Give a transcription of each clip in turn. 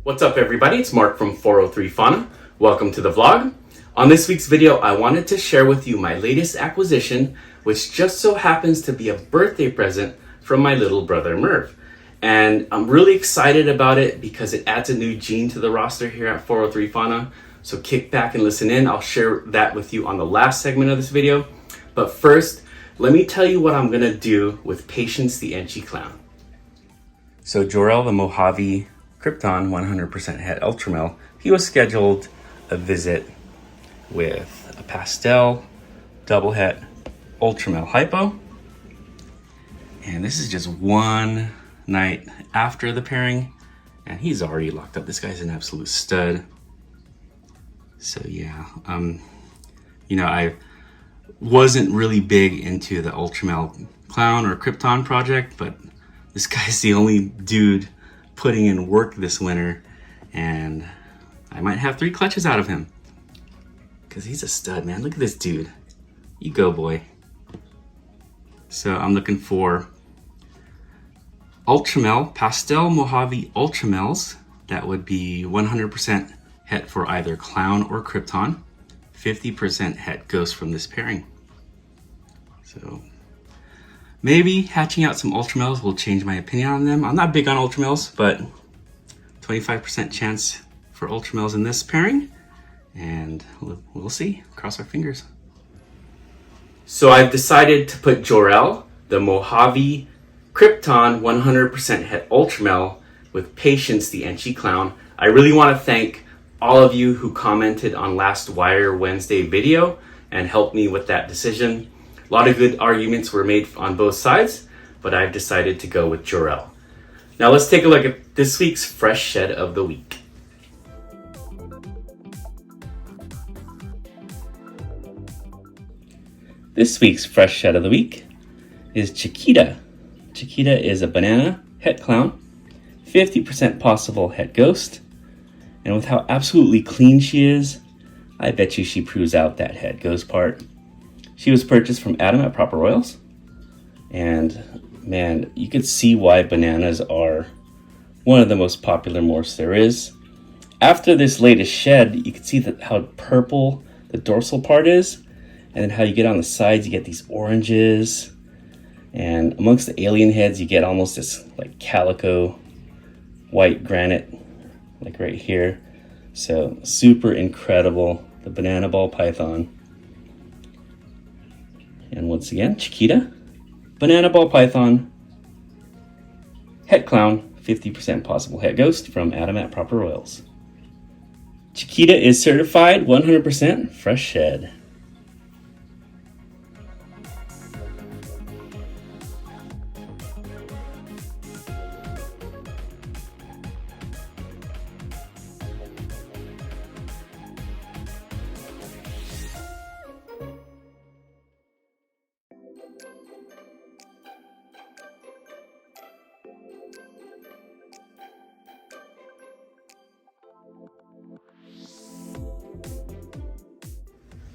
What's up everybody, it's Mark from 403 Fauna. Welcome to the vlog. On this week's video, I wanted to share with you my latest acquisition, which just so happens to be a birthday present from my little brother Merv. And I'm really excited about it because it adds a new gene to the roster here at 403 Fauna. So kick back and listen in. I'll share that with you on the last segment of this video. But first, let me tell you what I'm gonna do with Patience the Enchi Clown. So Jor-El the Mojave Krypton 100% het ultra male, he was scheduled a visit with a pastel double het ultra male hypo. And this is just one night after the pairing, and he's already locked up. This guy's an absolute stud. So yeah, I wasn't really big into the ultra male clown or Krypton project, but this guy's the only dude putting in work this winter, and I might have 3 clutches out of him because he's a stud, man. Look at this dude. You go, boy. So I'm looking for Ultramel, Pastel Mojave Ultramels. That would be 100% het for either Clown or Krypton. 50% het Ghost from this pairing. So maybe hatching out some Ultramels will change my opinion on them. I'm not big on Ultramels, but 25% chance for Ultramels in this pairing. And we'll see. Cross our fingers. So I've decided to put Jor-El, the Mojave Krypton 100% het Ultramel, with Patience the Enchi Clown. I really want to thank all of you who commented on last Wire Wednesday video and helped me with that decision. A lot of good arguments were made on both sides, but I've decided to go with Jor-El. Now let's take a look at this week's fresh shed of the week. This week's fresh shed of the week is Chiquita. Chiquita is a banana het clown, 50% possible het ghost, and with how absolutely clean she is, I bet you she proves out that het ghost part. She was purchased from Adam at Proper Royals, and man, you can see why bananas are one of the most popular morphs there is. After this latest shed, you can see how purple the dorsal part is, and then how you get on the sides, you get these oranges, and amongst the alien heads, you get almost this like calico white granite, like right here. So super incredible, the banana ball python. And once again, Chiquita, banana ball python, het clown, 50% possible het ghost from Adam at Proper Royals. Chiquita is certified 100% fresh shed.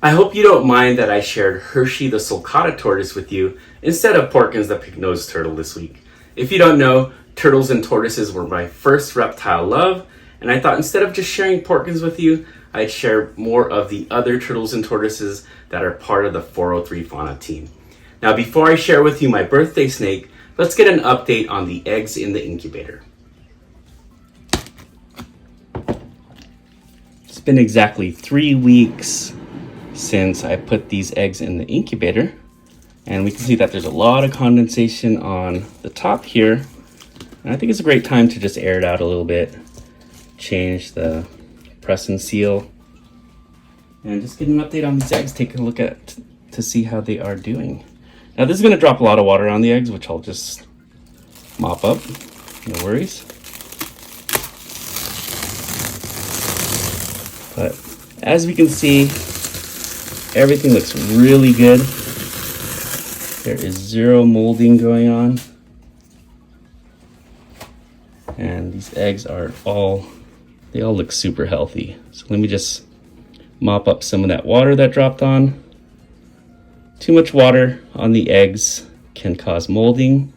I hope you don't mind that I shared Hershey the sulcata tortoise with you instead of Porkins the pig-nosed turtle this week. If you don't know, turtles and tortoises were my first reptile love, and I thought instead of just sharing Porkins with you, I'd share more of the other turtles and tortoises that are part of the 403 Fauna team. Now before I share with you my birthday snake, let's get an update on the eggs in the incubator. It's been exactly 3 weeks since I put these eggs in the incubator, and we can see that there's a lot of condensation on the top here, and I think it's a great time to just air it out a little bit, change the press and seal, and just get an update on these eggs. Take a look at to see how they are doing. Now this is going to drop a lot of water on the eggs, which I'll just mop up, no worries. But as we can see, everything looks really good. There is 0 molding going on. And these eggs are they all look super healthy. So let me just mop up some of that water that dropped on. Too much water on the eggs can cause molding,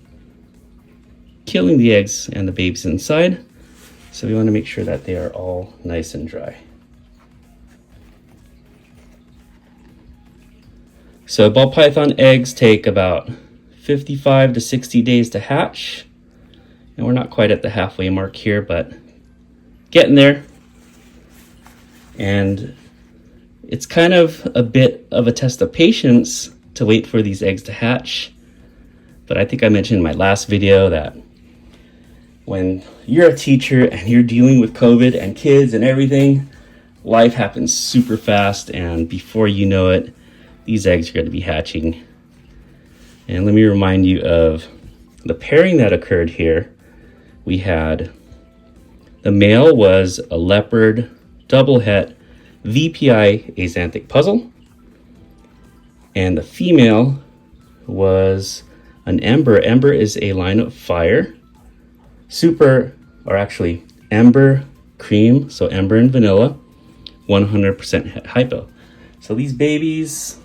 killing the eggs and the babies inside. So we want to make sure that they are all nice and dry. So ball python eggs take about 55 to 60 days to hatch. And we're not quite at the halfway mark here, but getting there. And it's kind of a bit of a test of patience to wait for these eggs to hatch. But I think I mentioned in my last video that when you're a teacher and you're dealing with COVID and kids and everything, life happens super fast, and before you know it, these eggs are going to be hatching. And let me remind you of the pairing that occurred here. We had the male was a leopard double het VPI axanthic puzzle, and the female was an ember. Ember is a line of fire. Ember cream, so ember and vanilla, 100% het hypo. So these babies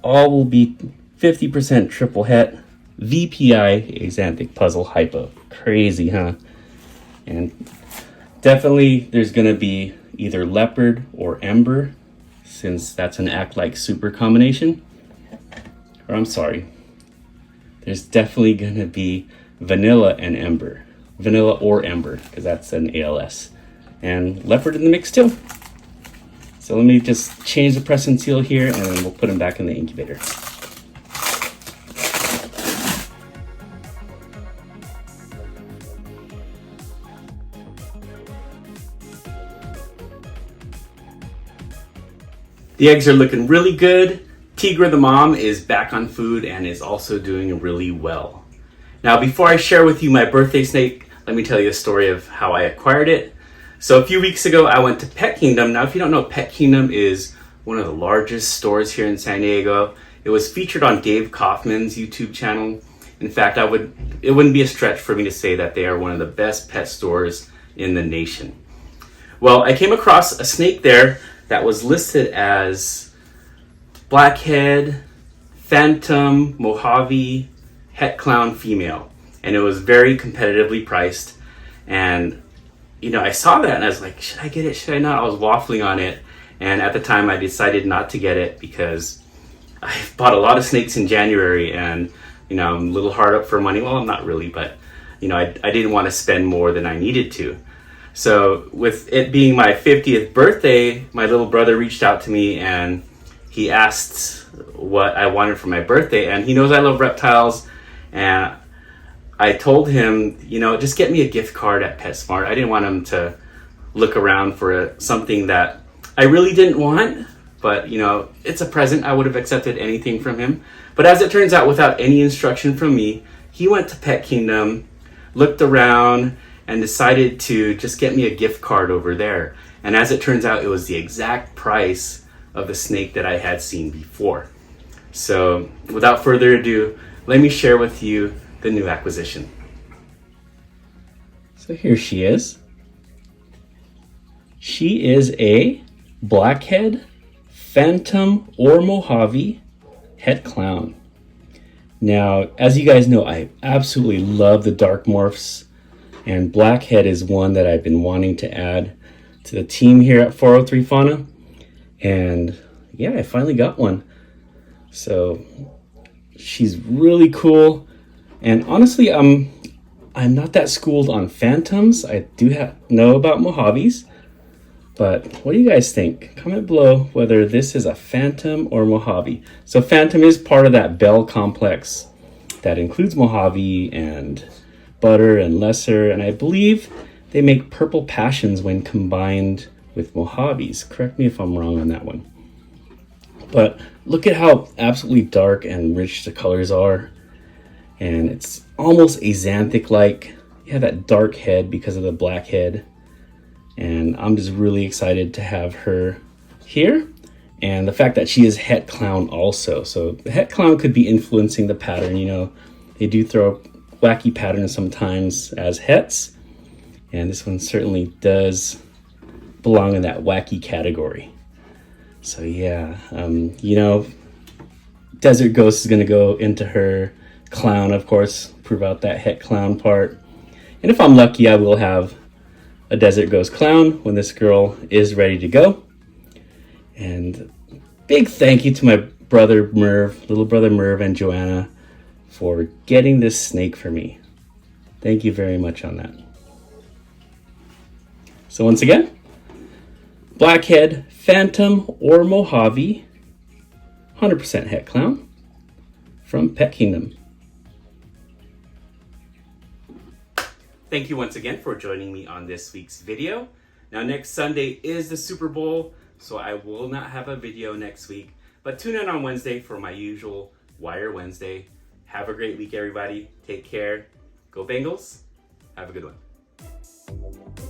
all will be 50% triple het VPI axanthic puzzle hypo. Crazy, huh? And definitely there's gonna be either leopard or ember, since that's an act like super combination. Or I'm sorry, there's definitely gonna be vanilla and ember. Vanilla or ember, because that's an ALS. And leopard in the mix too. So let me just change the press and seal here, and then we'll put them back in the incubator. The eggs are looking really good. Tigra the mom is back on food and is also doing really well. Now, before I share with you my birthday snake, let me tell you a story of how I acquired it. So a few weeks ago, I went to Pet Kingdom. Now, if you don't know, Pet Kingdom is one of the largest stores here in San Diego. It was featured on Dave Kaufman's YouTube channel. In fact, it wouldn't be a stretch for me to say that they are one of the best pet stores in the nation. Well, I came across a snake there that was listed as blackhead, phantom, Mojave, het clown female, and it was very competitively priced. And I saw that and I was like, should I get it, should I not? I was waffling on it, and at the time I decided not to get it because I bought a lot of snakes in January, and I'm a little hard up for money. Well, I'm not really, but I didn't want to spend more than I needed to. So with it being my 50th birthday, my little brother reached out to me and he asked what I wanted for my birthday, and he knows I love reptiles. And I told him, just get me a gift card at PetSmart. I didn't want him to look around for something that I really didn't want, but it's a present. I would have accepted anything from him. But as it turns out, without any instruction from me, he went to Pet Kingdom, looked around, and decided to just get me a gift card over there. And as it turns out, it was the exact price of the snake that I had seen before. So without further ado, let me share with you the new acquisition. So here she is. She is a blackhead, phantom, or Mojave het clown. Now, as you guys know, I absolutely love the dark morphs, and blackhead is one that I've been wanting to add to the team here at 403 Fauna. And yeah, I finally got one. So she's really cool. And honestly, I'm not that schooled on phantoms. I do know about Mojaves. But what do you guys think? Comment below whether this is a phantom or Mojave. So phantom is part of that bell complex that includes Mojave and butter and lesser. And I believe they make purple passions when combined with Mojaves. Correct me if I'm wrong on that one. But look at how absolutely dark and rich the colors are. And it's almost axanthic-like. You have that dark head because of the black head. And I'm just really excited to have her here. And the fact that she is het clown also. So the het clown could be influencing the pattern. They do throw wacky patterns sometimes as hets. And this one certainly does belong in that wacky category. So yeah, Desert Ghost is going to go into her clown, of course, prove out that het clown part. And if I'm lucky, I will have a Desert Ghost Clown when this girl is ready to go. And big thank you to my brother Merv, little brother Merv, and Joanna for getting this snake for me. Thank you very much on that. So once again, Blackhead, Phantom, or Mojave, 100% Het Clown from Pet Kingdom. Thank you once again for joining me on this week's video. Now next Sunday is the Super Bowl, so I will not have a video next week, but tune in on Wednesday for my usual Wire Wednesday. Have a great week, everybody. Take care. Go Bengals. Have a good one.